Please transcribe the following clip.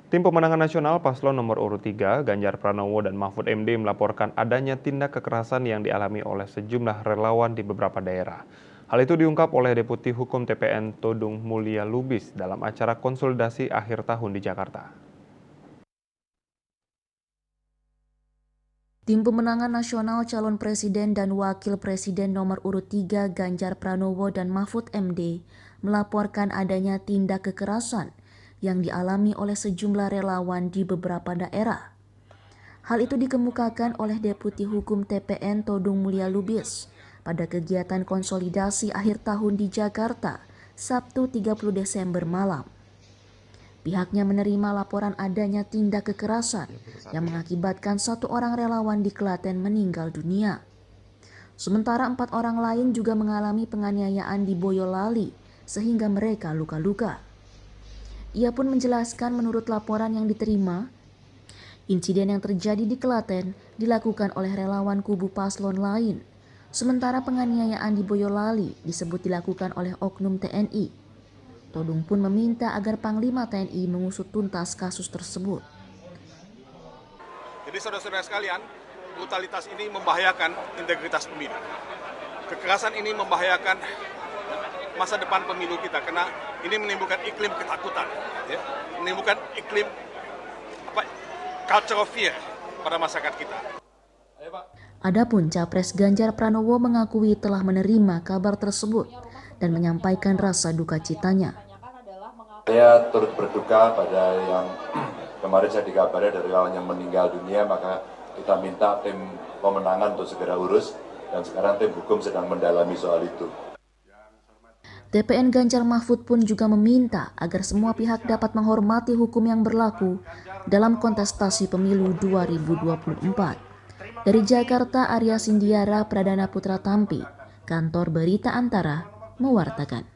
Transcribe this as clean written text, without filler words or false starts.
Tim Pemenangan Nasional Paslon nomor urut 3, Ganjar Pranowo dan Mahfud MD melaporkan adanya tindak kekerasan yang dialami oleh sejumlah relawan di beberapa daerah. Hal itu diungkap oleh Deputi Hukum TPN Todung Mulya Lubis dalam acara konsolidasi akhir tahun di Jakarta. Tim Pemenangan Nasional Calon Presiden dan Wakil Presiden nomor urut 3 Ganjar Pranowo dan Mahfud MD melaporkan adanya tindak kekerasan yang dialami oleh sejumlah relawan di beberapa daerah. Hal itu dikemukakan oleh Deputi Hukum TPN Todung Mulya Lubis pada kegiatan konsolidasi akhir tahun di Jakarta, Sabtu 30 Desember malam. Pihaknya menerima laporan adanya tindak kekerasan yang mengakibatkan 1 orang relawan di Klaten meninggal dunia. Sementara 4 orang lain juga mengalami penganiayaan di Boyolali sehingga mereka luka-luka. Ia pun menjelaskan menurut laporan yang diterima, insiden yang terjadi di Klaten dilakukan oleh relawan kubu paslon lain. Sementara penganiayaan di Boyolali disebut dilakukan oleh oknum TNI. Todung pun meminta agar Panglima TNI mengusut tuntas kasus tersebut. Jadi saudara-saudara sekalian, brutalitas ini membahayakan integritas pemilu. Kekerasan ini membahayakan masa depan pemilu kita karena ini menimbulkan iklim ketakutan, ya, menimbulkan iklim culture of fear pada masyarakat kita. Adapun Capres Ganjar Pranowo mengakui telah menerima kabar tersebut dan menyampaikan rasa duka citanya. Saya turut berduka pada yang kemarin saya dikabari dari lawan yang meninggal dunia, maka kita minta tim pemenangan untuk segera urus dan sekarang tim hukum sedang mendalami soal itu. TPN Ganjar Mahfud pun juga meminta agar semua pihak dapat menghormati hukum yang berlaku dalam kontestasi pemilu 2024. Dari Jakarta, Arya Sindiara, Pradana Putra Tampi, Kantor Berita Antara, mewartakan.